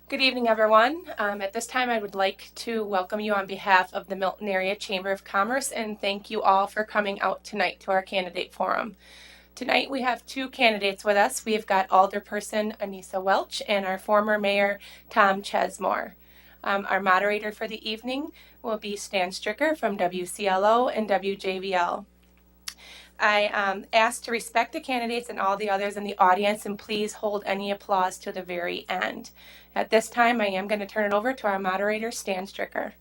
Good evening, everyone. At this time, I would like to welcome you on behalf of the Milton Area Chamber of Commerce and thank you all for coming out tonight to our candidate forum. Tonight, we have two candidates with us. We have got Alderperson Anissa Welch and our former mayor, Tom Chesmore. Our moderator for the evening will be Stan Stricker from WCLO and WJVL. I ask to respect the candidates and all the others in the audience, and please hold any applause to the very end. At this time, I am going to turn it over to our moderator, Stan Stricker.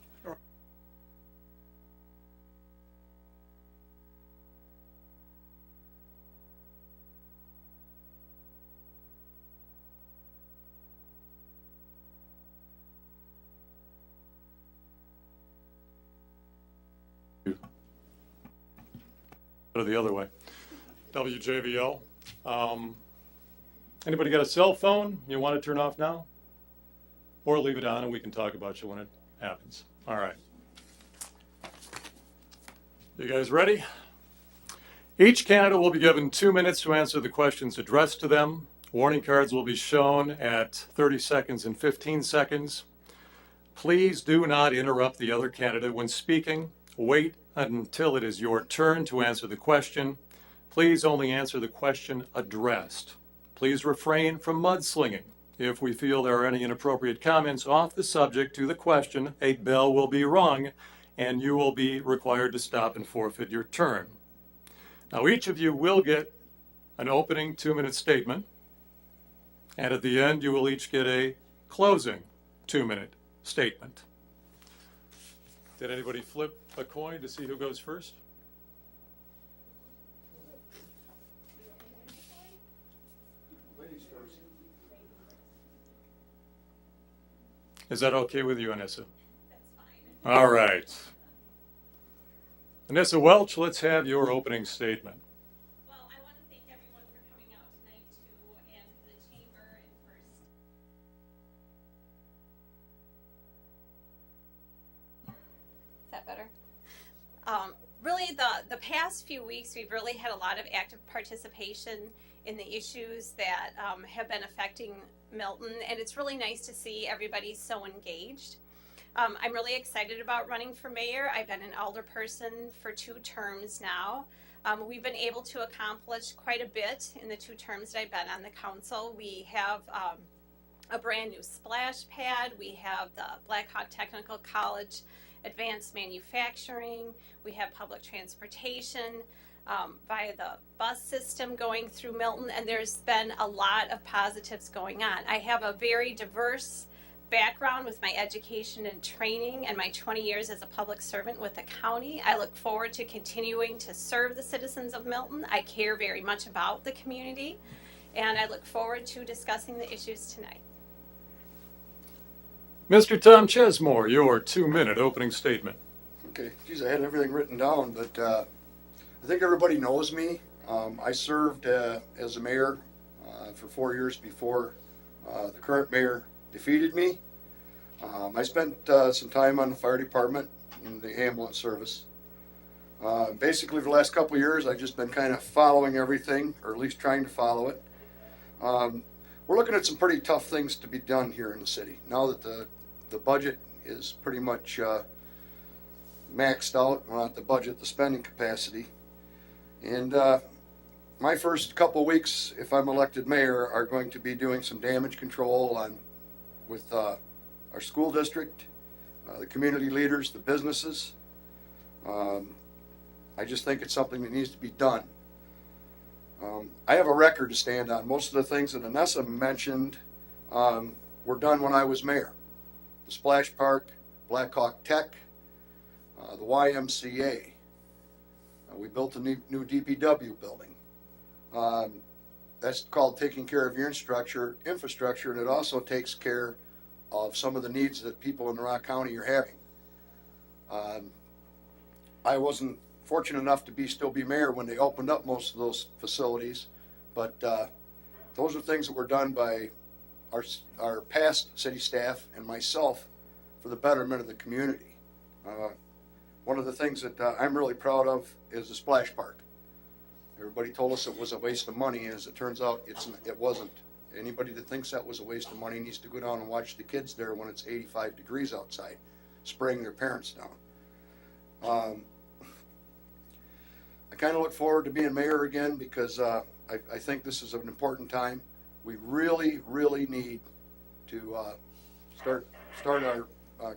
Go the other way. WJVL. Anybody got a cell phone you want to turn off now? Or leave it on and we can talk about you when it happens. All right. You guys ready? Each candidate will be given 2 minutes to answer the questions addressed to them. Warning cards will be shown at 30 seconds and 15 seconds. Please do not interrupt the other candidate when speaking. Wait until it is your turn to answer the question. Please only answer the question addressed. Please refrain from mudslinging. If we feel there are any inappropriate comments off the subject to the question, a bell will be rung and you will be required to stop and forfeit your turn. Now, each of you will get an opening 2-minute statement, and at the end, you will each get a closing 2-minute statement. Did anybody flip a coin to see who goes first? Is that okay with you, Anissa? That's fine. All right. Anissa Welch, let's have your opening statement. Well, I want to thank everyone for coming out tonight too, and the chamber and first. Is that better? Really, the past few weeks, we've really had a lot of active participation in the issues that have been affecting Milton, and it's really nice to see everybody so engaged. I'm really excited about running for mayor. I've been an alderperson for 2 terms now. We've been able to accomplish quite a bit in the 2 terms that I've been on the council. We have a brand new splash pad. We have the Blackhawk Technical College advanced manufacturing. We have public transportation via the bus system going through Milton, and there's been a lot of positives going on. I have a very diverse background with my education and training and my 20 years as a public servant with the county. I look forward to continuing to serve the citizens of Milton. I care very much about the community, and I look forward to discussing the issues tonight. Mr. Tom Chesmore, your 2-minute opening statement. Okay, geez, I had everything written down, but I think everybody knows me. I served as a mayor for 4 years before the current mayor defeated me. I spent some time on the fire department in the ambulance service. Basically, for the last couple of years, I've just been kind of following everything, or at least trying to follow it. We're looking at some pretty tough things to be done here in the city now that the budget is pretty much maxed out. Well, not the budget, the spending capacity. And my first couple of weeks, if I'm elected mayor, are going to be doing some damage control with our school district, the community leaders, the businesses. I just think it's something that needs to be done. I have a record to stand on. Most of the things that Anissa mentioned were done when I was mayor. The Splash Park, Blackhawk Tech, the YMCA. We built a new DPW building. That's called taking care of your infrastructure, and it also takes care of some of the needs that people in Rock County are having. I wasn't fortunate enough to still be mayor when they opened up most of those facilities, but those are things that were done by our past city staff and myself for the betterment of the community. One of the things that I'm really proud of is the Splash Park. Everybody told us it was a waste of money, and as it turns out, it wasn't. Anybody that thinks that was a waste of money needs to go down and watch the kids there when it's 85 degrees outside, spraying their parents down. I kind of look forward to being mayor again because I think this is an important time. We really, really need to start our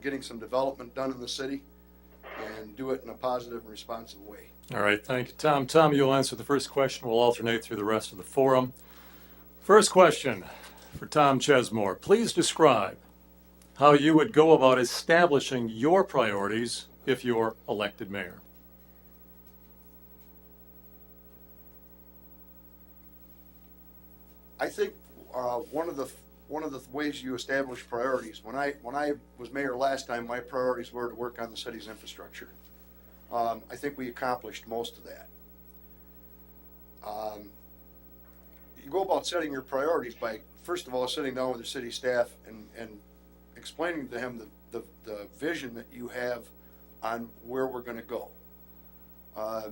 getting some development done in the city and do it in a positive and responsive way. All right, thank you, Tom. Tom, you'll answer the first question. We'll alternate through the rest of the forum. First question for Tom Chesmore. Please describe how you would go about establishing your priorities if you're elected mayor. I think one of the ways you establish priorities. When I was mayor last time, my priorities were to work on the city's infrastructure. I think we accomplished most of that. You go about setting your priorities by, first of all, sitting down with your city staff and explaining to him the vision that you have on where we're going to go. I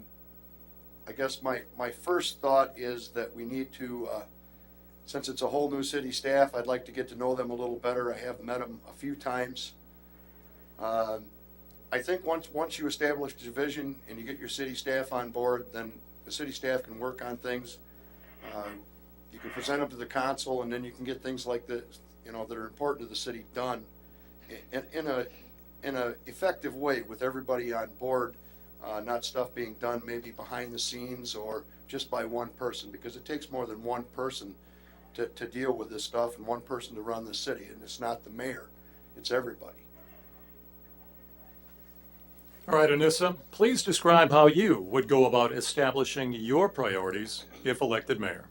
guess my first thought is that we need to, since it's a whole new city staff, I'd like to get to know them a little better. I have met them a few times. I think once you establish the vision and you get your city staff on board, then the city staff can work on things. You can present them to the council, and then you can get things like this, that are important to the city done in a effective way with everybody on board, not stuff being done maybe behind the scenes or just by one person, because it takes more than one person to deal with this stuff and one person to run the city, and it's not the mayor, it's everybody. All right, Anissa, please describe how you would go about establishing your priorities if elected mayor.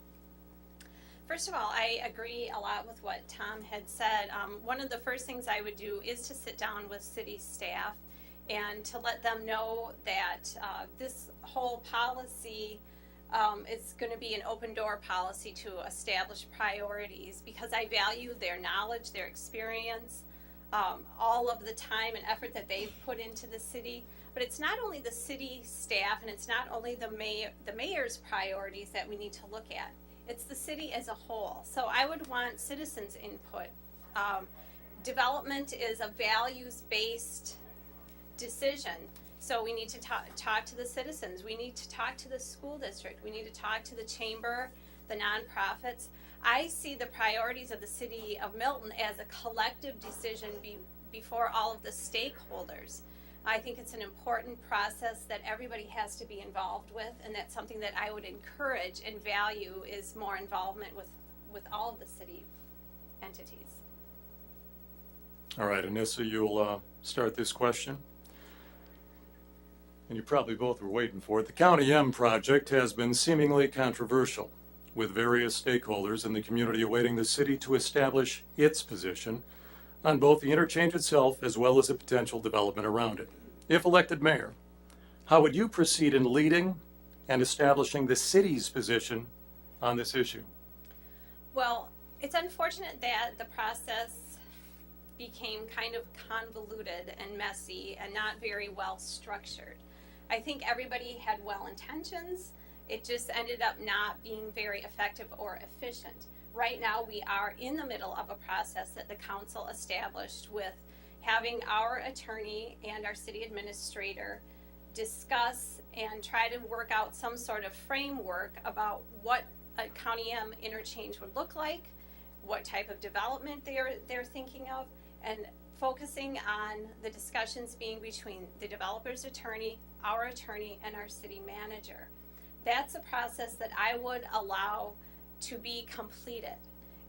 First of all, I agree a lot with what Tom had said. One of the first things I would do is to sit down with city staff and to let them know that this whole policy is going to be an open door policy to establish priorities, because I value their knowledge, their experience, all of the time and effort that they've put into the city. But it's not only the city staff and it's not only the mayor's priorities that we need to look at. It's the city as a whole. So I would want citizens' input. Development is a values-based decision. So we need to talk to the citizens. We need to talk to the school district. We need to talk to the chamber, the nonprofits. I see the priorities of the city of Milton as a collective decision before all of the stakeholders. I think it's an important process that everybody has to be involved with, and that's something that I would encourage and value, is more involvement with all of the city entities. All right, Anissa, you'll start this question. And you probably both were waiting for it. The County M project has been seemingly controversial, with various stakeholders in the community awaiting the city to establish its position on both the interchange itself as well as a potential development around it. If elected mayor, how would you proceed in leading and establishing the city's position on this issue? Well, it's unfortunate that the process became kind of convoluted and messy and not very well structured. I think everybody had well intentions. It just ended up not being very effective or efficient. Right now, we are in the middle of a process that the council established with having our attorney and our city administrator discuss and try to work out some sort of framework about what a County M interchange would look like, what type of development they're thinking of, and focusing on the discussions being between the developer's attorney, our attorney, and our city manager. That's a process that I would allow to be completed.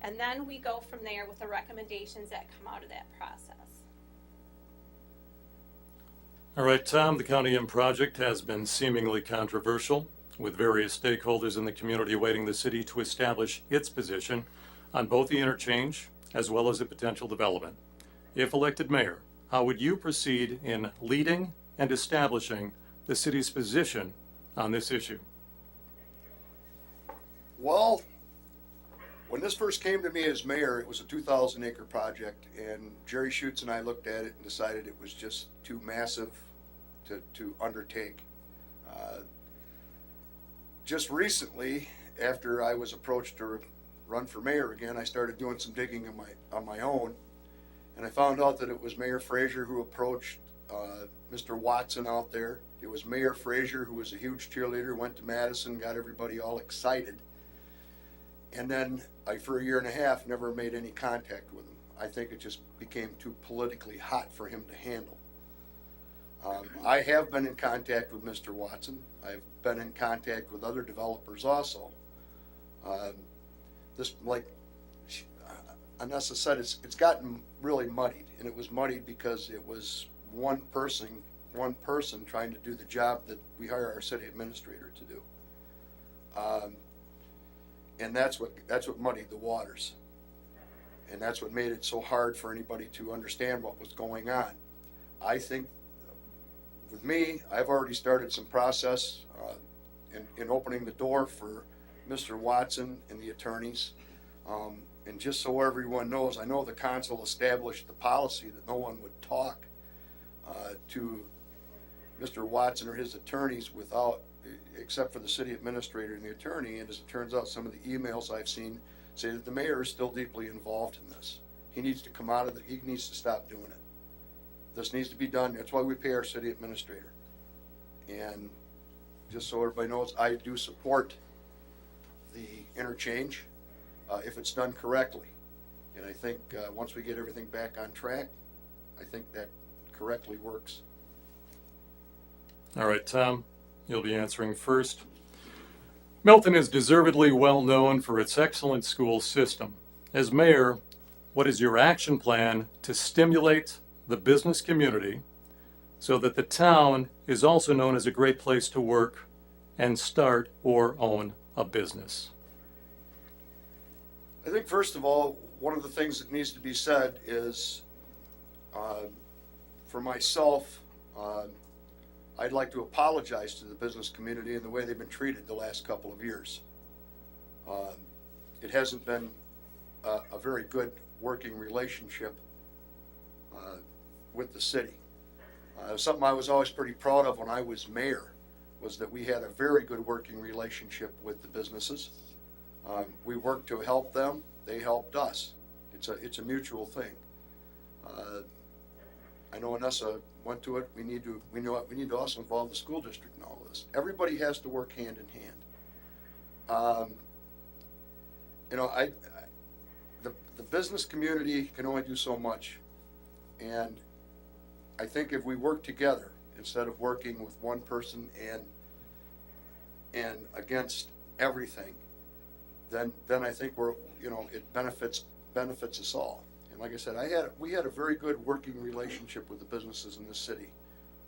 And then we go from there with the recommendations that come out of that process. All right, Tom, the County M project has been seemingly controversial, with various stakeholders in the community awaiting the city to establish its position on both the interchange as well as a potential development. If elected mayor, how would you proceed in leading and establishing the city's position on this issue? Well, when this first came to me as mayor, it was a 2,000 acre project, and Jerry Schutz and I looked at it and decided it was just too massive to undertake. Just recently, after I was approached to run for mayor again, I started doing some digging on my own, and I found out that it was Mayor Frazier who approached Mr. Watson out there. It was Mayor Frazier, who was a huge cheerleader, went to Madison, got everybody all excited, and then I, for a year and a half, never made any contact with him. I think it just became too politically hot for him to handle. I have been in contact with Mr. Watson. I've been in contact with other developers also. This, like Anessa said, it's gotten really muddied, and it was muddied because it was one person trying to do the job that we hire our city administrator to do. And that's what muddied the waters. And that's what made it so hard for anybody to understand what was going on. I think with me, I've already started some process in opening the door for Mr. Watson and the attorneys. And just so everyone knows, I know the council established the policy that no one would talk to Mr. Watson or his attorneys except for the city administrator and the attorney. And as it turns out, some of the emails I've seen say that the mayor is still deeply involved in this. He needs to come out of he needs to stop doing it. This needs to be done. That's why we pay our city administrator. And just so everybody knows, I do support the interchange if it's done correctly. And I think once we get everything back on track, I think that correctly works. All right, Tom, you'll be answering first. Milton is deservedly well known for its excellent school system. As mayor, what is your action plan to stimulate the business community so that the town is also known as a great place to work and start or own a business? I think first of all, one of the things that needs to be said is, for myself, I'd like to apologize to the business community and the way they've been treated the last couple of years. It hasn't been a very good working relationship with the city. Something I was always pretty proud of when I was mayor was that we had a very good working relationship with the businesses. We worked to help them, they helped us. It's a mutual thing. I know Anessa went to it. We need to also involve the school district in all this. Everybody has to work hand in hand. The business community can only do so much, and I think if we work together instead of working with one person and against everything, then I think it benefits us all. And like I said, we had a very good working relationship with the businesses in this city.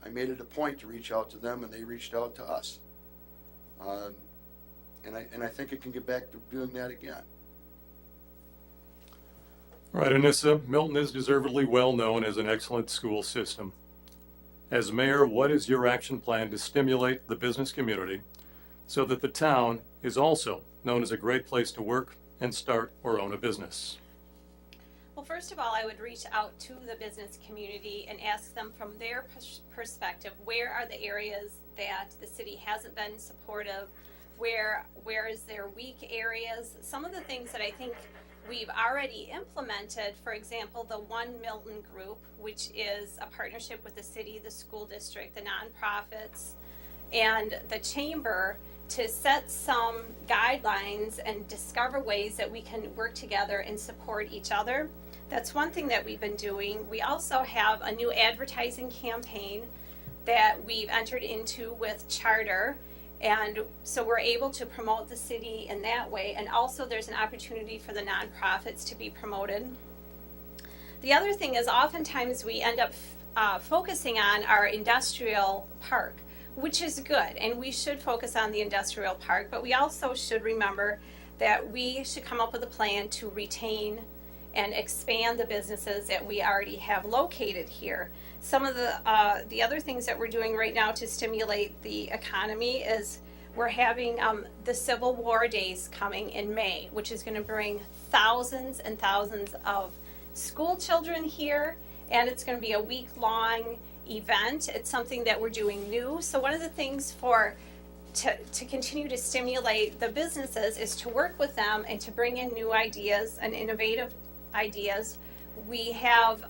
I made it a point to reach out to them, and they reached out to us. And I think it can get back to doing that again. All right, Anissa, Milton is deservedly well known as an excellent school system. As mayor, what is your action plan to stimulate the business community so that the town is also known as a great place to work and start or own a business? Well, first of all, I would reach out to the business community and ask them from their perspective, where are the areas that the city hasn't been supportive? Where is their weak areas? Some of the things that I think we've already implemented, for example, the One Milton group, which is a partnership with the city, the school district, the nonprofits, and the chamber, to set some guidelines and discover ways that we can work together and support each other. That's one thing that we've been doing. We also have a new advertising campaign that we've entered into with Charter, and so we're able to promote the city in that way, and also there's an opportunity for the nonprofits to be promoted. The other thing is oftentimes we end up focusing on our industrial park, which is good, and we should focus on the industrial park, but we also should remember that we should come up with a plan to retain and expand the businesses that we already have located here. Some of the other things that we're doing right now to stimulate the economy is we're having the Civil War Days coming in May, which is going to bring thousands and thousands of school children here, and it's going to be a week-long event. It's something that we're doing new. So one of the things for to continue to stimulate the businesses is to work with them and to bring in new ideas and innovative ideas. We have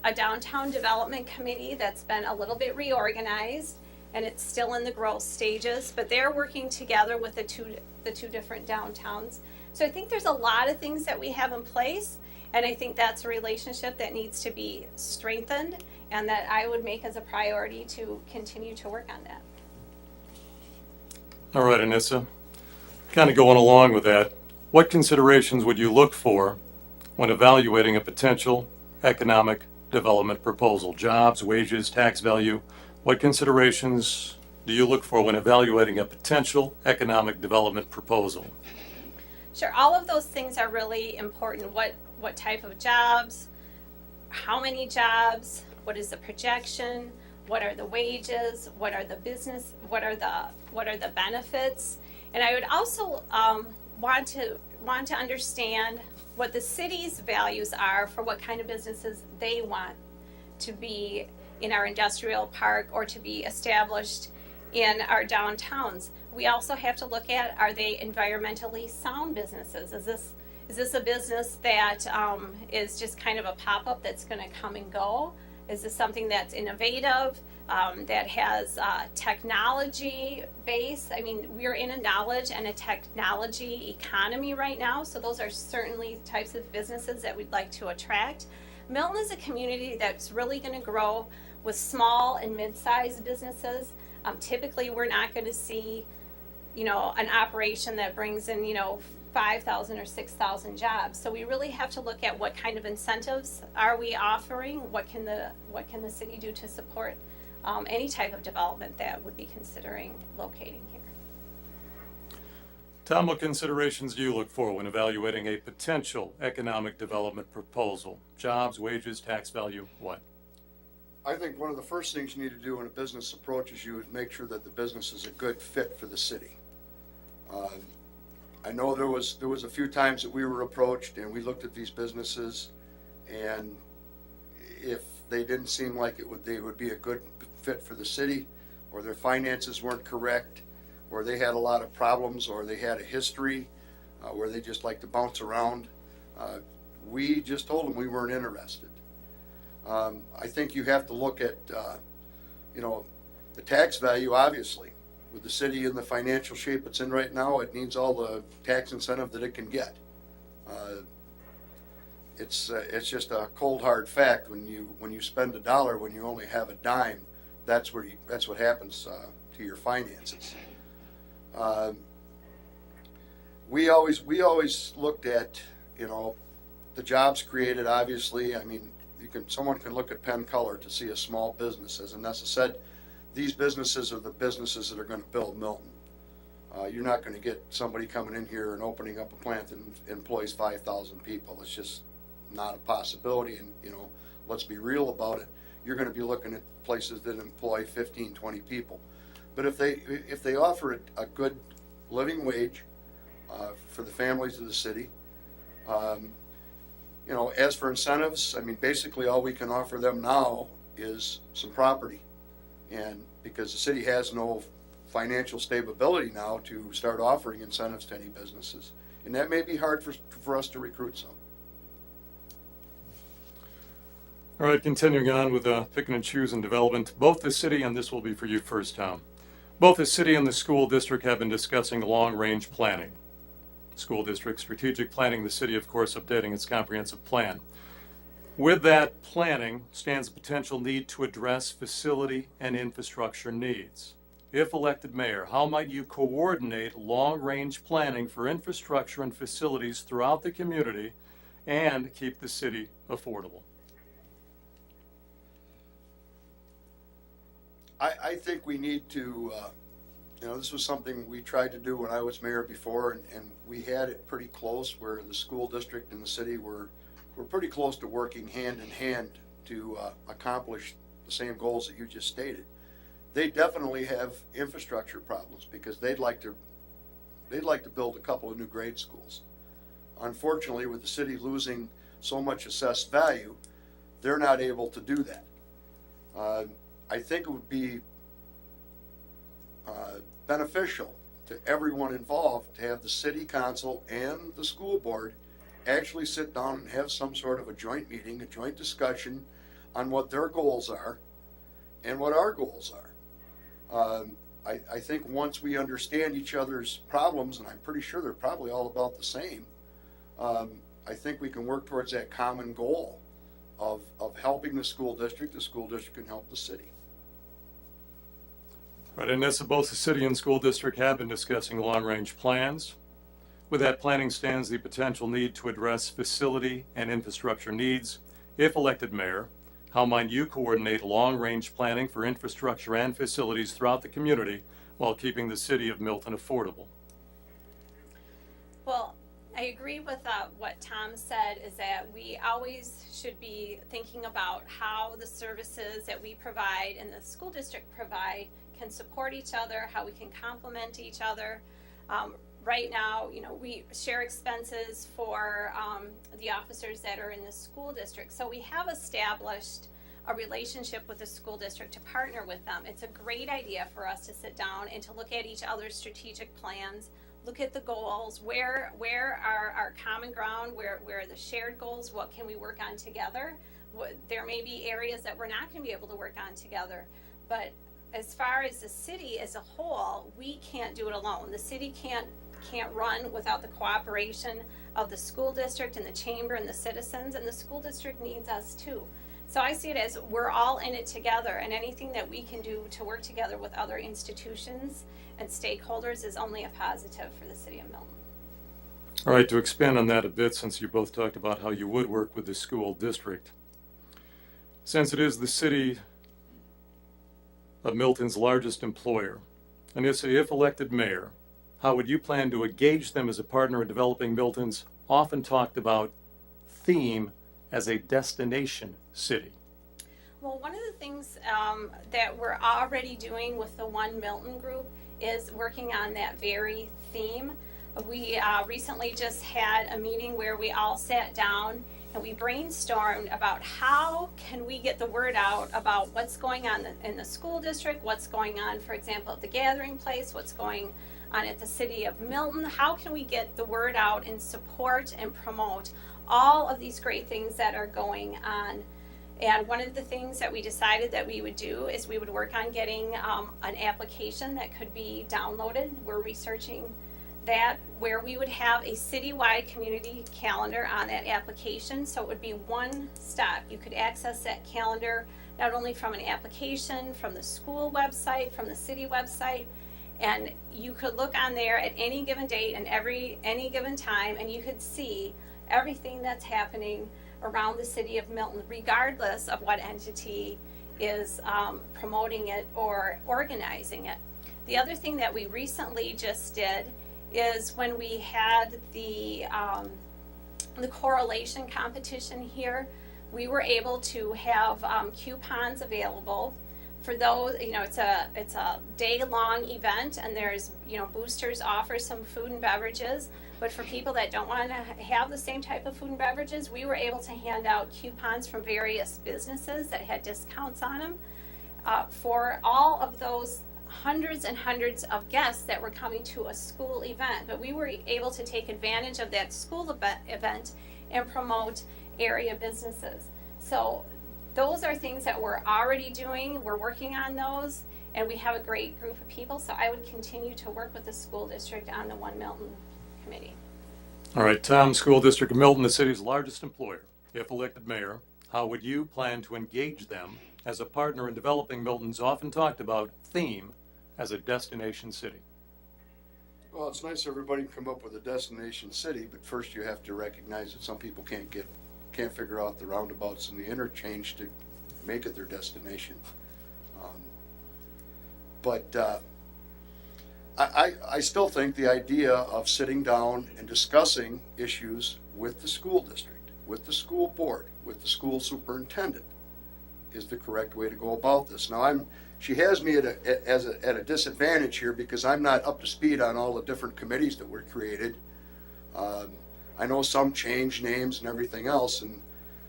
a downtown development committee that's been a little bit reorganized, and it's still in the growth stages, but they're working together with the two different downtowns. So I think there's a lot of things that we have in place, and I think that's a relationship that needs to be strengthened, and that I would make as a priority to continue to work on that. All right, Anissa, kind of going along with that, what considerations would you look for when evaluating a potential economic development proposal? Jobs, wages, tax value. What considerations do you look for when evaluating a potential economic development proposal? Sure, all of those things are really important. What type of jobs, how many jobs, what is the projection, what are the wages, what are the business, what are the benefits? And I would also want to understand what the city's values are for what kind of businesses they want to be in our industrial park or to be established in our downtowns. We also have to look at, are they environmentally sound businesses? Is this a business that is just kind of a pop-up that's going to come and go? Is this something that's innovative, that has technology base? I mean, we're in a knowledge and a technology economy right now, so those are certainly types of businesses that we'd like to attract. Milton is a community that's really going to grow with small and mid-sized businesses. Typically, we're not going to see, an operation that brings in, 5,000 or 6,000 jobs. So we really have to look at what kind of incentives are we offering? What can the city do to support any type of development that would be considering locating here? Tom, what considerations do you look for when evaluating a potential economic development proposal? Jobs, wages, tax value, what? I think one of the first things you need to do when a business approaches you is make sure that the business is a good fit for the city. I know there was a few times that we were approached and we looked at these businesses, and if they didn't seem like they would be a good fit for the city, or their finances weren't correct, or they had a lot of problems, or they had a history where they just like to bounce around, we just told them we weren't interested. I think you have to look at the tax value. Obviously, with the city in the financial shape it's in right now, it needs all the tax incentive that it can get. It's just a cold hard fact. When you spend $1 when you only have a dime, that's what happens to your finances. We always looked at the jobs created. Obviously, I mean, someone can look at Penn Color to see a small business. As Anessa said, these businesses are the businesses that are going to build Milton. You're not going to get somebody coming in here and opening up a plant that employs 5,000 people. It's just not a possibility. And let's be real about it. You're going to be looking at places that employ 15, 20 people. But if they offer a good living wage for the families of the city, as for incentives, I mean, basically all we can offer them now is some property. And because the city has no financial stability now to start offering incentives to any businesses. And that may be hard for us to recruit some. All right, continuing on with picking and choosing development. Both the city, and this will be for you first, Tom, both the city and the school district have been discussing long-range planning. School district strategic planning, the city, of course, updating its comprehensive plan. With that planning stands the potential need to address facility and infrastructure needs. If elected mayor, how might you coordinate long-range planning for infrastructure and facilities throughout the community and keep the city affordable? I think we need to, this was something we tried to do when I was mayor before, and we had it pretty close where the school district and the city were pretty close to working hand in hand to accomplish the same goals that you just stated. They definitely have infrastructure problems because they'd like to build a couple of new grade schools. Unfortunately, with the city losing so much assessed value, they're not able to do that. I think it would be beneficial to everyone involved to have the city council and the school board actually sit down and have some sort of a joint meeting, a joint discussion on what their goals are and what our goals are. I think once we understand each other's problems, and I'm pretty sure they're probably all about the same, I think we can work towards that common goal of helping the school district can help the city. Right, and as both the city and school district have been discussing long-range plans, with that planning stands the potential need to address facility and infrastructure needs. If elected mayor, how might you coordinate long-range planning for infrastructure and facilities throughout the community while keeping the city of Milton affordable? Well, I agree with what Tom said, is that we always should be thinking about how the services that we provide and the school district provide can support each other, how we can complement each other. Right now, we share expenses for the officers that are in the school district. So we have established a relationship with the school district to partner with them. It's a great idea for us to sit down and to look at each other's strategic plans, look at the goals, where are our common ground, where are the shared goals, what can we work on together. There may be areas that we're not going to be able to work on together, but as far as the city as a whole, we can't do it alone. The city can't run without the cooperation of the school district and the chamber and the citizens, and the school district needs us too. So I see it as we're all in it together, and anything that we can do to work together with other institutions and stakeholders is only a positive for the city of Milton. All right, to expand on that a bit, since you both talked about how you would work with the school district, since it is the city of Milton's largest employer, and if elected mayor, how would you plan to engage them as a partner in developing Milton's often talked about theme as a destination city? Well, one of the things that we're already doing with the One Milton group is working on that very theme. We recently just had a meeting where we all sat down and we brainstormed about how can we get the word out about what's going on in the school district, what's going on, for example, at the Gathering Place, what's going on at the city of Milton. How can we get the word out and support and promote all of these great things that are going on? And one of the things that we decided that we would do is we would work on getting an application that could be downloaded. We're researching that, where we would have a citywide community calendar on that application. So it would be one stop. You could access that calendar not only from an application, from the school website, from the city website, and you could look on there at any given date and any given time, and you could see everything that's happening around the city of Milton, regardless of what entity is promoting it or organizing it. The other thing that we recently just did is when we had the correlation competition here, we were able to have coupons available for those. It's a day-long event, and there's boosters offer some food and beverages. But for people that don't want to have the same type of food and beverages, we were able to hand out coupons from various businesses that had discounts on them for all of those hundreds and hundreds of guests that were coming to a school event. But we were able to take advantage of that school event and promote area businesses. So those are things that we're already doing. We're working on those, and we have a great group of people. So I would continue to work with the school district on the One Milton committee. All right, Tom, School District of Milton, the city's largest employer. If elected mayor, how would you plan to engage them as a partner in developing Milton's often talked about theme as a destination city? Well, it's nice everybody can come up with a destination city, but first you have to recognize that some people can't figure out the roundabouts and the interchange to make it their destination. I still think the idea of sitting down and discussing issues with the school district, with the school board, with the school superintendent is the correct way to go about this. Now, she has me at a disadvantage here because I'm not up to speed on all the different committees that were created. I know some change names and everything else, and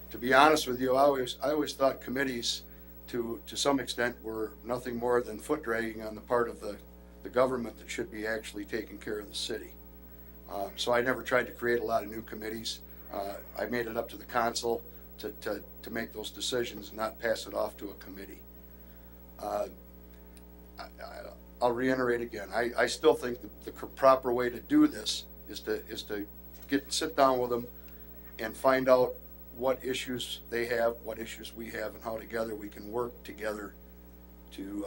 to be honest with you, I always thought committees to some extent were nothing more than foot dragging on the part of the the government that should be actually taking care of the city. So I never tried to create a lot of new committees. I made it up to the council to make those decisions and not pass it off to a committee. I'll reiterate again, I still think the proper way to do this is to sit down with them and find out what issues they have, what issues we have, and how together we can work together to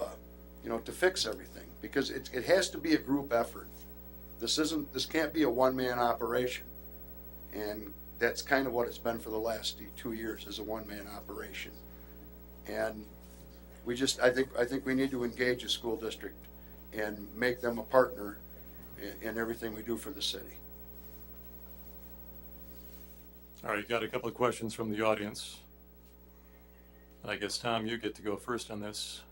to fix everything, because it has to be a group effort. This can't be a one-man operation, and that's kind of what it's been for the last 2 years, is a one-man operation. And I think we need to engage a school district and make them a partner in everything we do for the city. All right, got a couple of questions from the audience. I guess, Tom, you get to go first on this.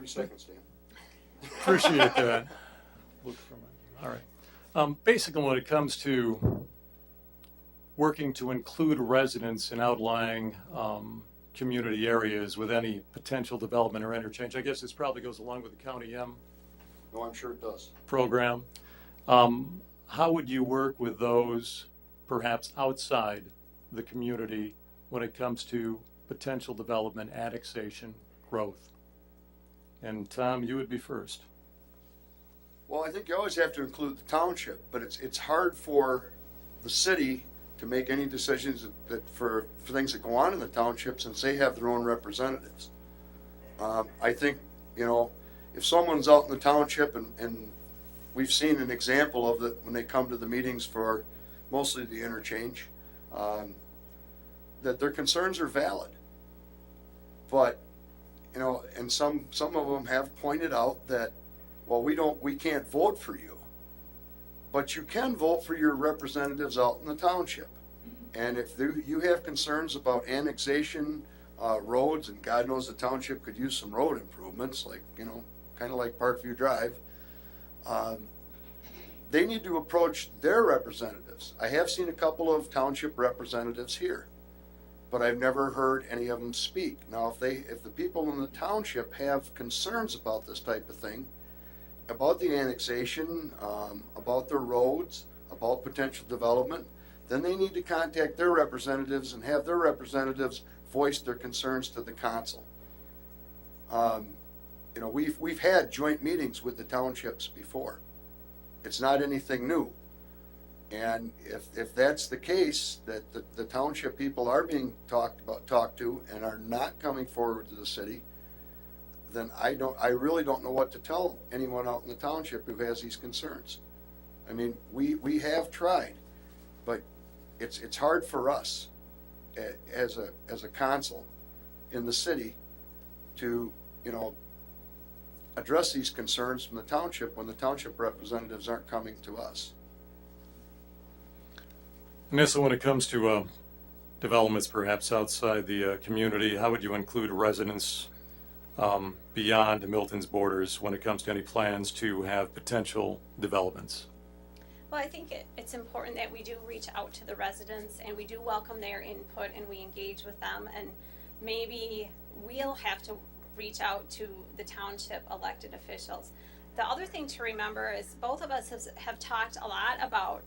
Seconds, Dan. Appreciate that. All right. Basically, when it comes to working to include residents in outlying community areas with any potential development or interchange, I guess this probably goes along with the County M No, I'm sure it does. program. How would you work with those perhaps outside the community when it comes to potential development, annexation, growth? And Tom, you would be first. Well, I think you always have to include the township, but it's hard for the city to make any decisions that for things that go on in the township, since they have their own representatives. I think, if someone's out in the township, and we've seen an example of it when they come to the meetings for mostly the interchange, that their concerns are valid. But and some of them have pointed out that, well, we can't vote for you, but you can vote for your representatives out in the township. And if you have concerns about annexation, roads, and God knows the township could use some road improvements, like, kind of like Parkview Drive, they need to approach their representatives. I have seen a couple of township representatives here, but I've never heard any of them speak. Now, if the people in the township have concerns about this type of thing, about the annexation, about the roads, about potential development, then they need to contact their representatives and have their representatives voice their concerns to the council. We've had joint meetings with the townships before. It's not anything new. And if that's the case, that the township people are being talked to and are not coming forward to the city, then I really don't know what to tell anyone out in the township who has these concerns. I mean, we have tried, but it's hard for us as a council in the city to address these concerns from the township when the township representatives aren't coming to us. Nissa, when it comes to developments perhaps outside the community, how would you include residents beyond Milton's borders when it comes to any plans to have potential developments? Well, I think it's important that we do reach out to the residents and we do welcome their input and we engage with them, and maybe we'll have to reach out to the township elected officials. The other thing to remember is both of us have talked a lot about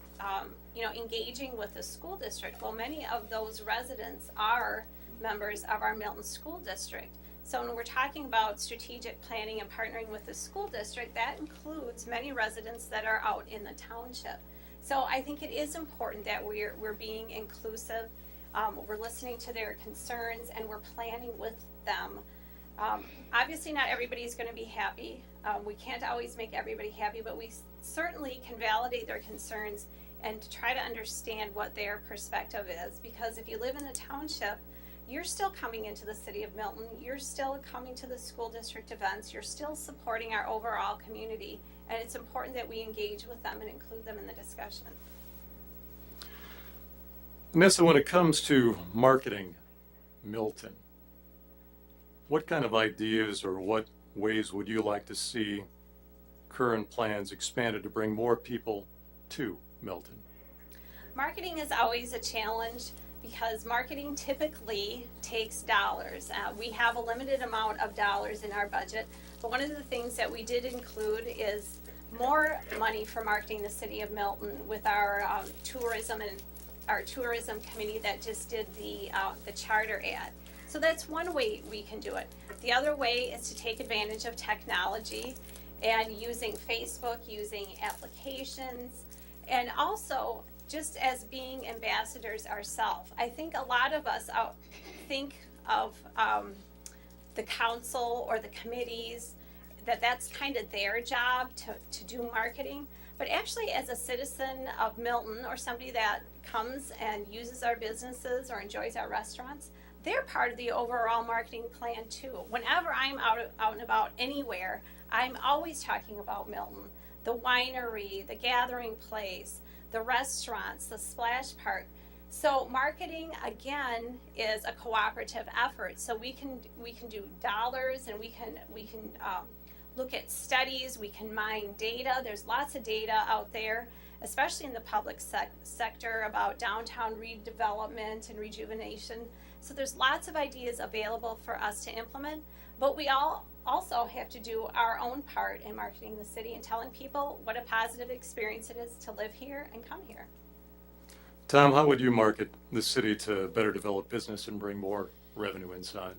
engaging with the school district. Well, many of those residents are members of our Milton School District. So when we're talking about strategic planning and partnering with the school district, that includes many residents that are out in the township. So I think it is important that we're being inclusive. We're listening to their concerns and we're planning with them. Obviously not everybody's going to be happy. We can't always make everybody happy, but we certainly can validate their concerns and to try to understand what their perspective is. Because if you live in a township, you're still coming into the city of Milton, you're still coming to the school district events, you're still supporting our overall community, and it's important that we engage with them and include them in the discussion. Nissa, when it comes to marketing Milton, what kind of ideas or what ways would you like to see current plans expanded to bring more people to Milton? Marketing is always a challenge because marketing typically takes dollars. We have a limited amount of dollars in our budget, but one of the things that we did include is more money for marketing the city of Milton with our tourism and our tourism committee that just did the charter ad. So that's one way we can do it. The other way is to take advantage of technology and using Facebook, using applications, and also just as being ambassadors ourselves. I think a lot of us think of the council or the committees, that's kind of their job to do marketing. But actually, as a citizen of Milton or somebody that comes and uses our businesses or enjoys our restaurants, they're part of the overall marketing plan too. Whenever I'm out and about anywhere, I'm always talking about Milton, the winery, the gathering place, the restaurants, the splash park. So marketing again is a cooperative effort. So we can do dollars, and we can look at studies. We can mine data. There's lots of data out there, especially in the public sector about downtown redevelopment and rejuvenation. So there's lots of ideas available for us to implement, but we all also have to do our own part in marketing the city and telling people what a positive experience it is to live here and come here. Tom, how would you market the city to better develop business and bring more revenue inside?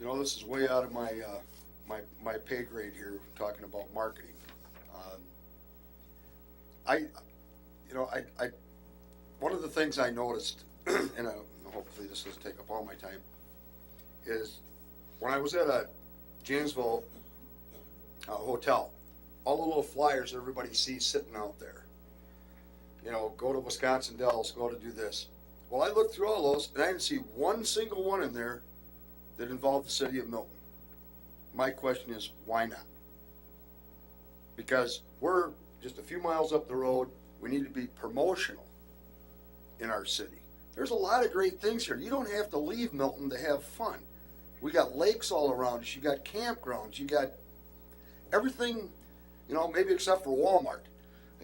You know, this is way out of my my pay grade here, talking about marketing. One of the things I noticed, and hopefully this doesn't take up all my time, is when I was at a Janesville hotel, all the little flyers everybody sees sitting out there. You know, go to Wisconsin Dells, go to do this. Well, I looked through all those, and I didn't see one single one in there that involved the city of Milton. My question is, why not? Because we're just a few miles up the road. We need to be promotional in our city. There's a lot of great things here. You don't have to leave Milton to have fun. We got lakes all around us. You got campgrounds. You got everything, you know, maybe except for Walmart,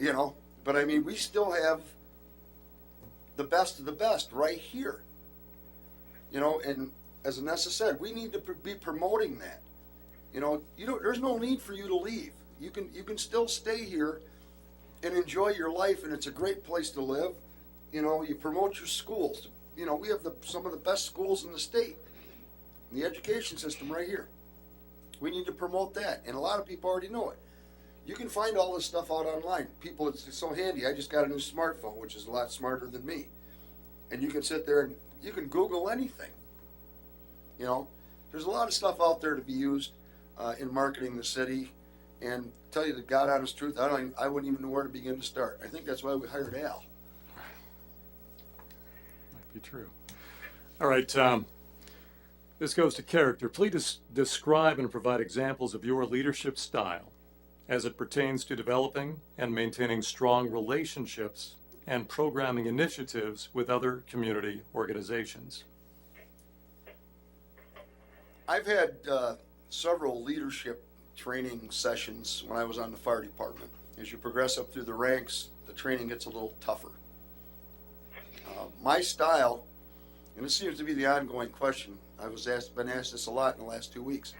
you know. But I mean, we still have the best of the best right here. You know, and as Anessa said, we need to be promoting that. You know, there's no need for you to leave. You can still stay here and enjoy your life, and it's a great place to live. You know, you promote your schools. You know, we have some of the best schools in the state. The education system right here. We need to promote that, and a lot of people already know it. You can find all this stuff out online. People, it's so handy. I just got a new smartphone, which is a lot smarter than me. And you can sit there and you can Google anything. You know, there's a lot of stuff out there to be used in marketing the city. And tell you the God honest truth, I wouldn't even know where to begin to start. I think that's why we hired Al. Might be true. All right, this goes to character. Please describe and provide examples of your leadership style as it pertains to developing and maintaining strong relationships and programming initiatives with other community organizations. I've had several leadership training sessions when I was on the fire department. As you progress up through the ranks, the training gets a little tougher. My style, and this seems to be the ongoing question, been asked this a lot in the last 2 weeks.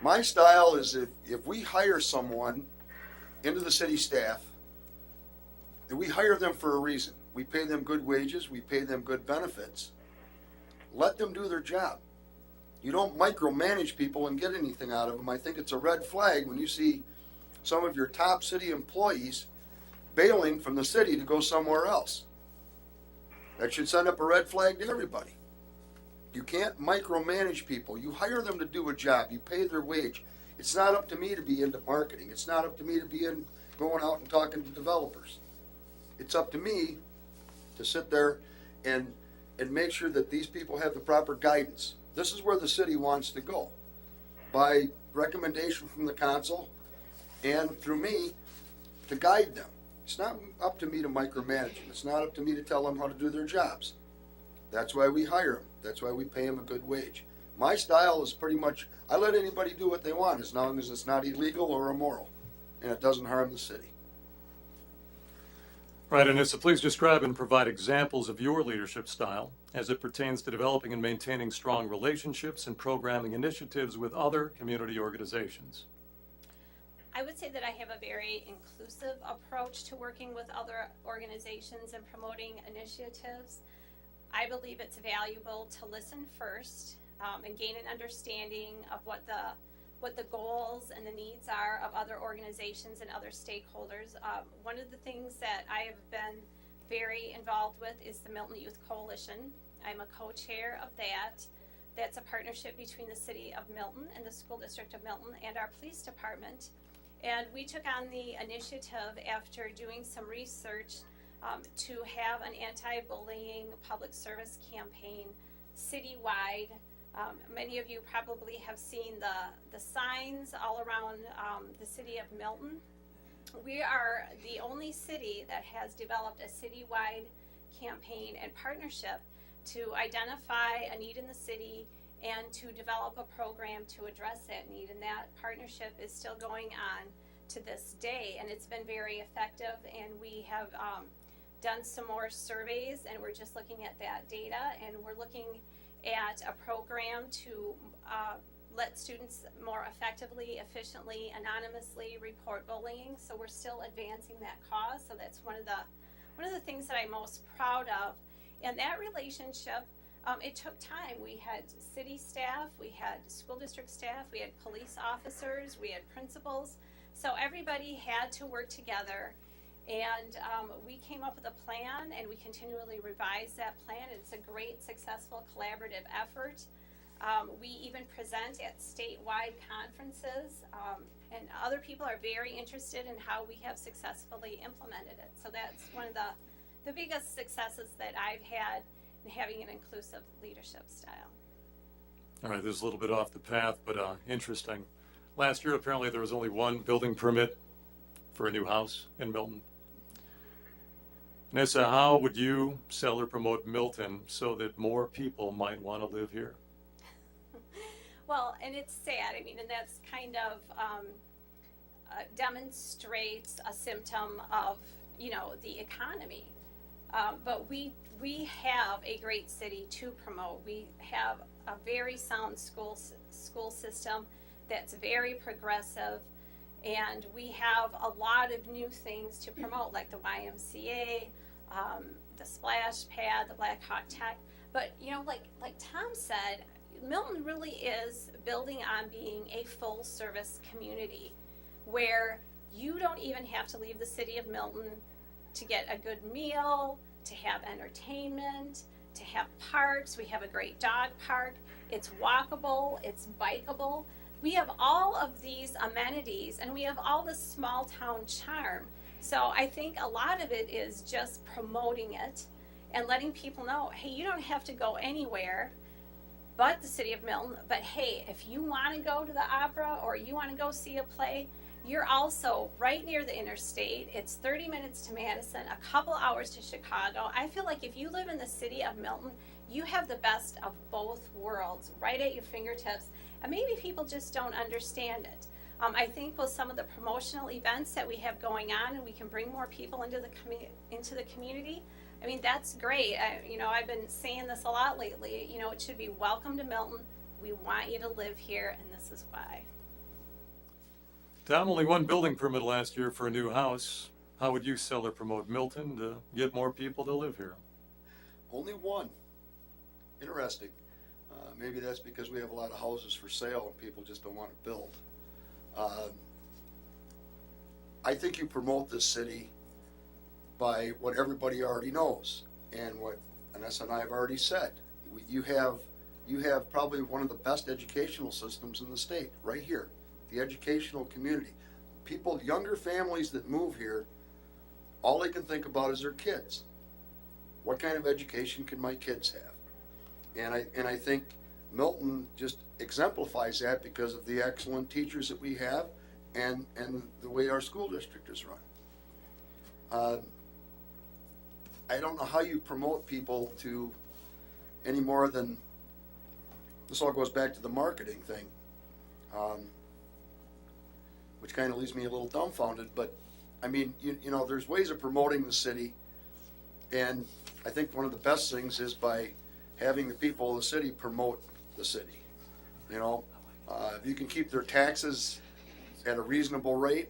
My style is if we hire someone into the city staff, that we hire them for a reason. We pay them good wages, we pay them good benefits. Let them do their job. You don't micromanage people and get anything out of them. I think it's a red flag when you see some of your top city employees bailing from the city to go somewhere else. That should send up a red flag to everybody. You can't micromanage people. You hire them to do a job. You pay their wage. It's not up to me to be into marketing. It's not up to me to be going out and talking to developers. It's up to me to sit there and make sure that these people have the proper guidance. This is where the city wants to go, by recommendation from the council and through me to guide them. It's not up to me to micromanage them. It's not up to me to tell them how to do their jobs. That's why we hire them. That's why we pay them a good wage. My style is pretty much, I let anybody do what they want as long as it's not illegal or immoral and it doesn't harm the city. Right, Anissa, please describe and provide examples of your leadership style as it pertains to developing and maintaining strong relationships and programming initiatives with other community organizations. I would say that I have a very inclusive approach to working with other organizations and promoting initiatives. I believe it's valuable to listen first and gain an understanding of what the goals and the needs are of other organizations and other stakeholders. One of the things that I have been very involved with is the Milton Youth Coalition. I'm a co-chair of that. That's a partnership between the City of Milton and the School District of Milton and our police department. And we took on the initiative after doing some research to have an anti-bullying public service campaign citywide. Many of you probably have seen the signs all around the city of Milton. We are the only city that has developed a citywide campaign and partnership to identify a need in the city and to develop a program to address that need. And that partnership is still going on to this day, and it's been very effective. And we have done some more surveys, and we're just looking at that data, and we're looking at a program to let students more effectively, efficiently, anonymously report bullying. So we're still advancing that cause. So that's one of the things that I'm most proud of. And that relationship, it took time. We had city staff, we had school district staff, we had police officers, we had principals. So everybody had to work together. And we came up with a plan, and we continually revise that plan. It's a great, successful, collaborative effort. We even present at statewide conferences, and other people are very interested in how we have successfully implemented it. So that's one of the biggest successes that I've had in having an inclusive leadership style. All right, this is a little bit off the path, but interesting. Last year, apparently, there was only one building permit for a new house in Milton. Nessa, how would you sell or promote Milton so that more people might want to live here? Well, and it's sad. I mean, and that's kind of demonstrates a symptom of, the economy. But we have a great city to promote. We have a very sound school system that's very progressive. And we have a lot of new things to promote, like the YMCA, the Splash Pad, the Black Hawk Tech. But, like Tom said, Milton really is building on being a full service community where you don't even have to leave the city of Milton to get a good meal, to have entertainment, to have parks. We have a great dog park. It's walkable, it's bikeable. We have all of these amenities, and we have all this small town charm. So I think a lot of it is just promoting it and letting people know, hey, you don't have to go anywhere but the city of Milton. But hey, if you want to go to the opera or you want to go see a play, you're also right near the interstate. It's 30 minutes to Madison, a couple hours to Chicago. I feel like if you live in the city of Milton, you have the best of both worlds right at your fingertips. And maybe people just don't understand it. I think with some of the promotional events that we have going on, and we can bring more people into the community, I mean, that's great. I've been saying this a lot lately. It should be welcome to Milton. We want you to live here, and this is why. Tom, only one building permit last year for a new house. How would you sell or promote Milton to get more people to live here? Only one. Interesting. Maybe that's because we have a lot of houses for sale and people just don't want to build. I think you promote this city by what everybody already knows and what Anessa and I have already said. You have probably one of the best educational systems in the state right here. The educational community. People, younger families that move here, all they can think about is their kids. What kind of education can my kids have? And I think Milton just exemplifies that because of the excellent teachers that we have and the way our school district is run. I don't know how you promote people to any more than, this all goes back to the marketing thing, which kind of leaves me a little dumbfounded, but I mean, you know, there's ways of promoting the city. And I think one of the best things is by having the people of the city promote the city. You know, if you can keep their taxes at a reasonable rate,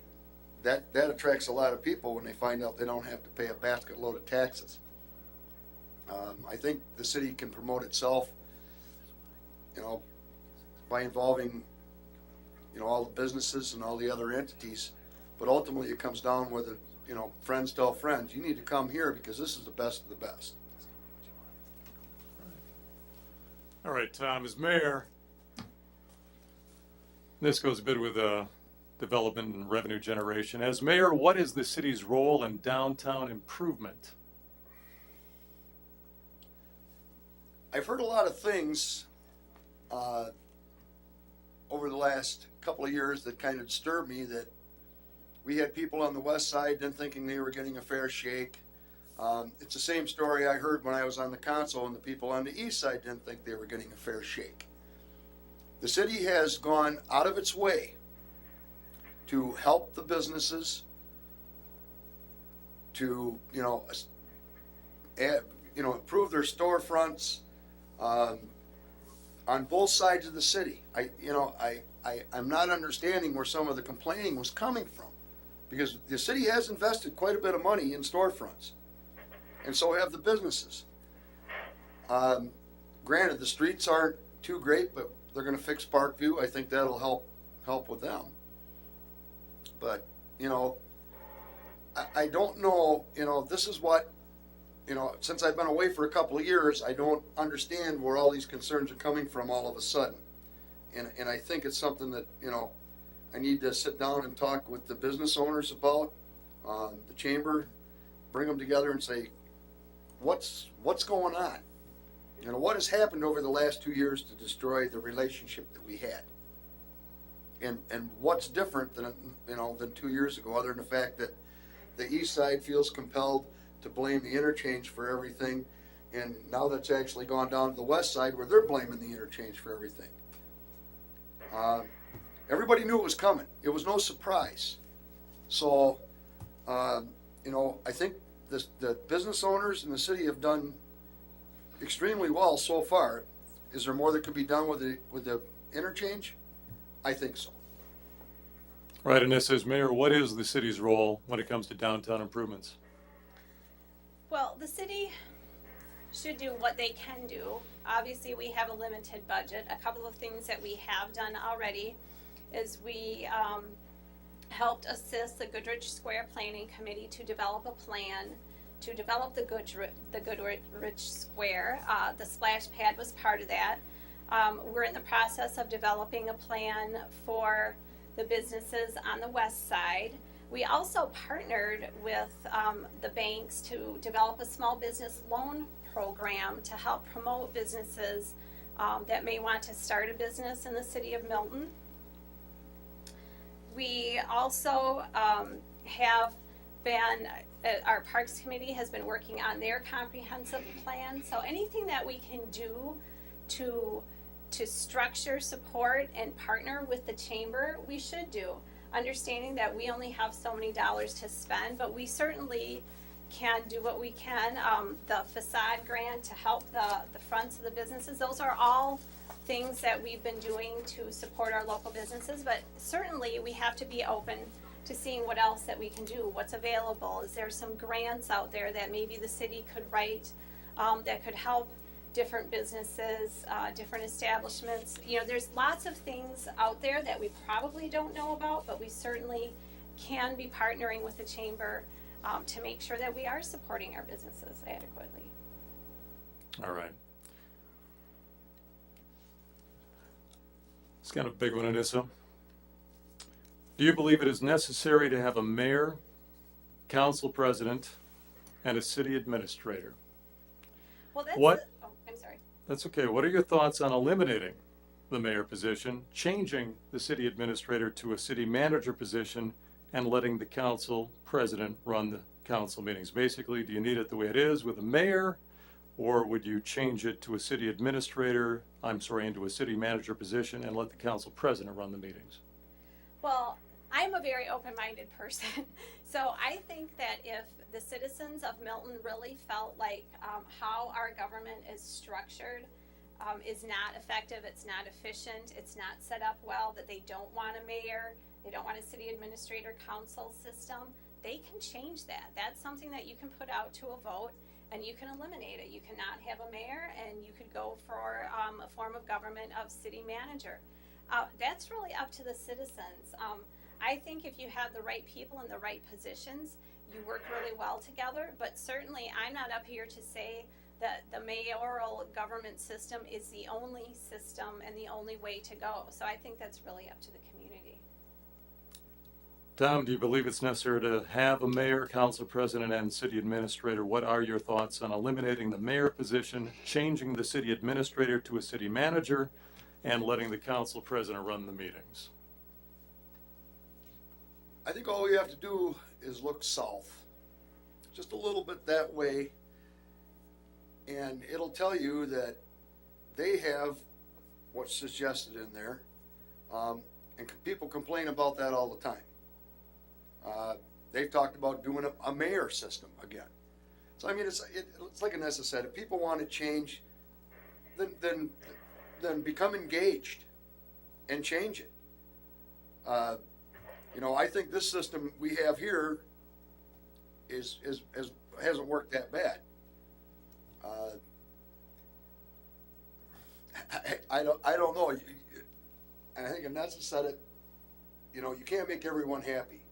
that attracts a lot of people when they find out they don't have to pay a basket load of taxes. I think the city can promote itself, you know, by involving, you know, all the businesses and all the other entities. But ultimately, it comes down with, you know, friends tell friends, you need to come here because this is the best of the best. All right, Tom, as mayor, this goes a bit with development and revenue generation. As mayor, what is the city's role in downtown improvement? I've heard a lot of things over the last couple of years that kind of disturbed me, that we had people on the west side then thinking they were getting a fair shake. It's the same story I heard when I was on the council, and the people on the east side didn't think they were getting a fair shake. The city has gone out of its way to help the businesses, to, you know, improve their storefronts, on both sides of the city. I'm not understanding where some of the complaining was coming from, because the city has invested quite a bit of money in storefronts, and so have the businesses. Granted, the streets aren't too great, but they're going to fix Parkview. I think that'll help with them. But, you know, I don't know, you know, this is what, you know, since I've been away for a couple of years, I don't understand where all these concerns are coming from all of a sudden. And I think it's something that, you know, I need to sit down and talk with the business owners about, the chamber, bring them together and say, what's going on? You know, what has happened over the last 2 years to destroy the relationship that we had? And what's different than 2 years ago, other than the fact that the east side feels compelled to blame the interchange for everything, and now that's actually gone down to the west side where they're blaming the interchange for everything. Everybody knew it was coming. It was no surprise. So, you know, I think the business owners in the city have done extremely well so far. Is there more that could be done with the interchange? I think so. Right, and this as mayor, what is the city's role when it comes to downtown improvements? Well, the city should do what they can do. Obviously, we have a limited budget. A couple of things that we have done already is we helped assist the Goodrich Square Planning Committee to develop a plan to develop the Goodrich Square. The splash pad was part of that. We're in the process of developing a plan for the businesses on the west side. We also partnered with the banks to develop a small business loan program to help promote businesses that may want to start a business in the city of Milton. We also have been, our Parks Committee has been working on their comprehensive plan. So anything that we can do to structure, support, and partner with the chamber, we should do. Understanding that we only have so many dollars to spend, but we certainly can do what we can. The facade grant to help the fronts of the businesses, those are all things that we've been doing to support our local businesses, but certainly we have to be open to seeing what else that we can do, what's available. Is there some grants out there that maybe the city could write that could help different businesses, different establishments? You know, there's lots of things out there that we probably don't know about, but we certainly can be partnering with the chamber to make sure that we are supporting our businesses adequately. All right. It's kind of a big one, Anissa. Do you believe it is necessary to have a mayor, council president, and a city administrator? Well, that's I'm sorry. That's okay. What are your thoughts on eliminating the mayor position, changing the city administrator to a city manager position, and letting the council president run the council meetings? Basically, do you need it the way it is with a mayor, or would you change it to a city administrator, into a city manager position, and let the council president run the meetings? Well, I'm a very open-minded person. So I think that if the citizens of Milton really felt like how our government is structured is not effective, it's not efficient, it's not set up well, that they don't want a mayor, they don't want a city administrator council system, they can change that. That's something that you can put out to a vote and you can eliminate it. You cannot have a mayor, and you could go for a form of government of city manager. That's really up to the citizens. I think if you have the right people in the right positions, you work really well together, but certainly I'm not up here to say that the mayoral government system is the only system and the only way to go. So I think that's really up to the community. Tom, do you believe it's necessary to have a mayor, council president, and city administrator? What are your thoughts on eliminating the mayor position, changing the city administrator to a city manager, and letting the council president run the meetings? I think all we have to do is look south, just a little bit that way, and it'll tell you that they have what's suggested in there, and people complain about that all the time. They've talked about doing a mayor system again. So I mean, it's like Anessa said, if people want to change, then become engaged and change it. You know, I think this system we have here hasn't worked that bad. I don't know. I think Anessa said it. You know, you can't make everyone happy.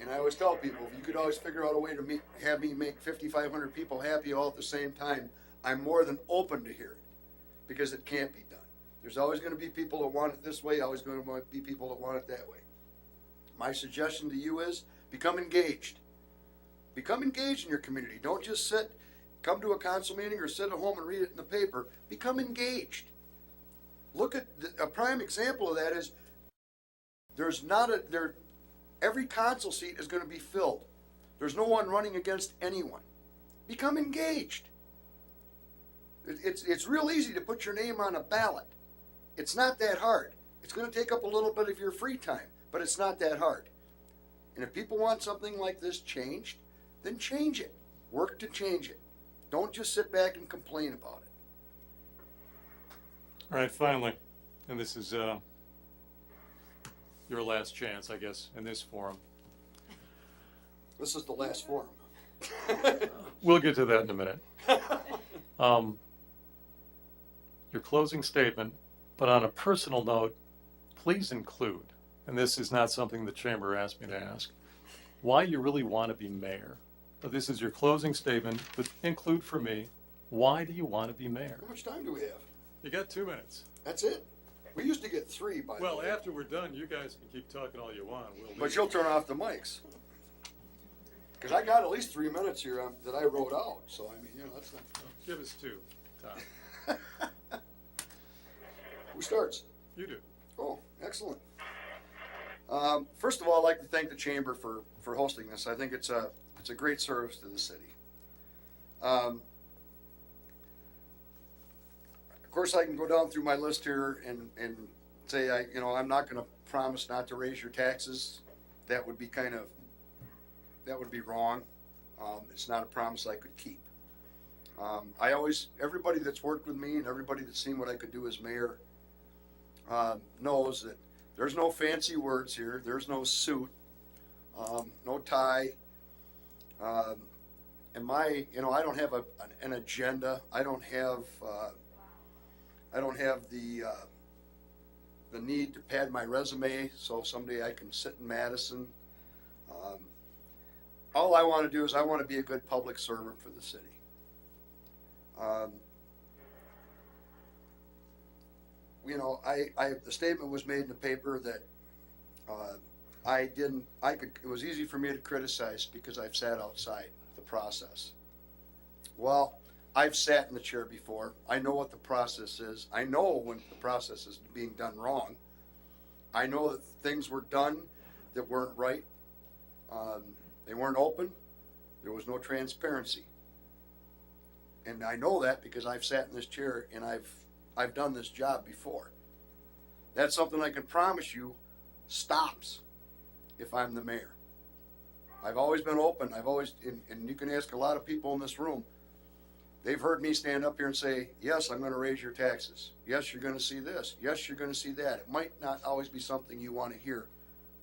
And I always tell people, if you could always figure out a way to have me make 5,500 people happy all at the same time, I'm more than open to hear it, because it can't be done. There's always going to be people that want it this way, always going to be people that want it that way. My suggestion to you is become engaged. Become engaged in your community. Don't just come to a council meeting or sit at home and read it in the paper. Become engaged. Look at a prime example of that is every council seat is going to be filled. There's no one running against anyone. Become engaged. It's real easy to put your name on a ballot. It's not that hard. It's going to take up a little bit of your free time, but it's not that hard. And if people want something like this changed, then change it. Work to change it. Don't just sit back and complain about it. All right, finally, and this is your last chance, I guess, in this forum. This is the last forum. We'll get to that in a minute. Your closing statement, but on a personal note, please include, and this is not something the chamber asked me to ask, why you really want to be mayor. But this is your closing statement, but include for me, why do you want to be mayor? How much time do we have? You got 2 minutes. That's it. We used to get 3, by the way. Well, after we're done, you guys can keep talking all you want. We'll But you'll turn off the mics. Because I got at least 3 minutes here that I wrote out. So, I mean, you know, that's not... Give us 2, Tom. Who starts? You do. Oh, excellent. First of all, I'd like to thank the chamber for hosting this. I think it's a great service to the city. Of course, I can go down through my list here and say I'm not going to promise not to raise your taxes. That would be wrong. It's not a promise I could keep. Everybody that's worked with me and everybody that's seen what I could do as mayor knows that there's no fancy words here. There's no suit, no tie. And I don't have an agenda. I don't have the need to pad my resume so someday I can sit in Madison. All I want to do is I want to be a good public servant for the city. The statement was made in the paper that it was easy for me to criticize because I've sat outside the process. Well, I've sat in the chair before. I know what the process is. I know when the process is being done wrong. I know that things were done that weren't right. They weren't open. There was no transparency. And I know that because I've sat in this chair and I've done this job before. That's something I can promise you stops. if I'm the mayor. I've always been open. And you can ask a lot of people in this room. They've heard me stand up here and say, yes, I'm going to raise your taxes. Yes, you're going to see this. Yes, you're going to see that. It might not always be something you want to hear,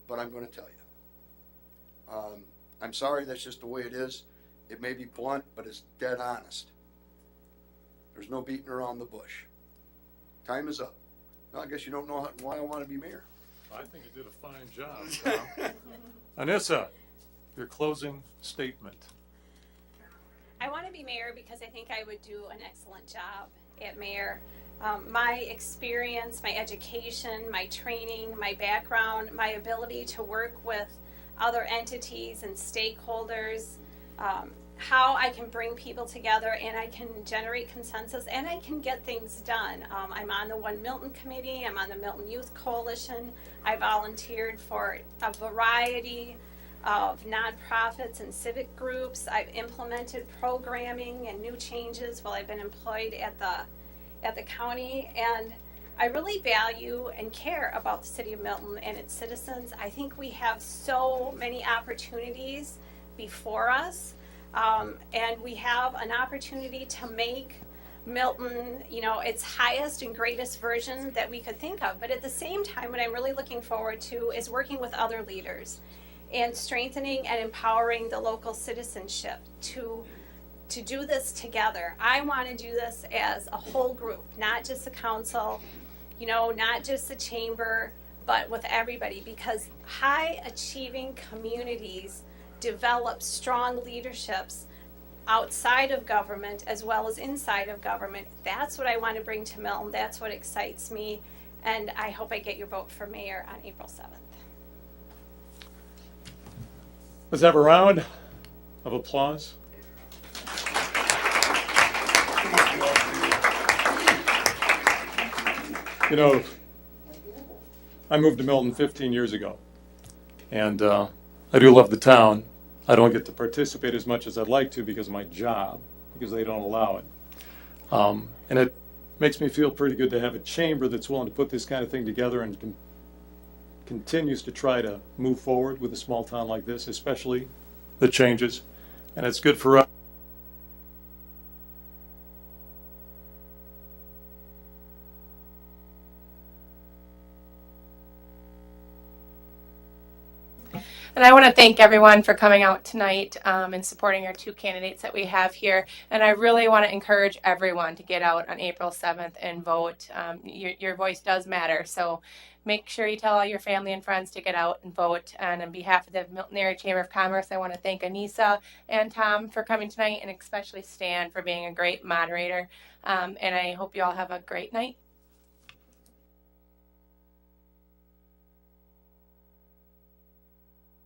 but I'm going to tell you. I'm sorry, that's just the way it is. It may be blunt, but it's dead honest. There's no beating around the bush. Time is up. Well, I guess you don't know why I want to be mayor. I think you did a fine job, Tom. Anissa, your closing statement. I want to be mayor because I think I would do an excellent job at mayor. My experience, my education, my training, my background, my ability to work with other entities and stakeholders, how I can bring people together and I can generate consensus and I can get things done. I'm on the One Milton Committee, I'm on the Milton Youth Coalition, I volunteered for a variety of nonprofits and civic groups. I've implemented programming and new changes while I've been employed at the county, and I really value and care about the city of Milton and its citizens. I think we have so many opportunities before us, and we have an opportunity to make Milton, its highest and greatest version that we could think of. But at the same time, what I'm really looking forward to is working with other leaders and strengthening and empowering the local citizenship to do this together. I want to do this as a whole group, not just the council, not just the chamber, but with everybody, because high achieving communities develop strong leaderships outside of government as well as inside of government. That's what I want to bring to Milton. That's what excites me. And I hope I get your vote for mayor on April 7th. Let's have a round of applause. I moved to Milton 15 years ago, and I do love the town. I don't get to participate as much as I'd like to because of my job, because they don't allow it. And it makes me feel pretty good to have a chamber that's willing to put this kind of thing together and continues to try to move forward with a small town like this, especially the changes. And it's good for us. And I want to thank everyone for coming out tonight and supporting our two candidates that we have here. And I really want to encourage everyone to get out on April 7th and vote. Your voice does matter. So make sure you tell all your family and friends to get out and vote. And on behalf of the Milton Area Chamber of Commerce, I want to thank Anissa and Tom for coming tonight, and especially Stan for being a great moderator. And I hope you all have a great night.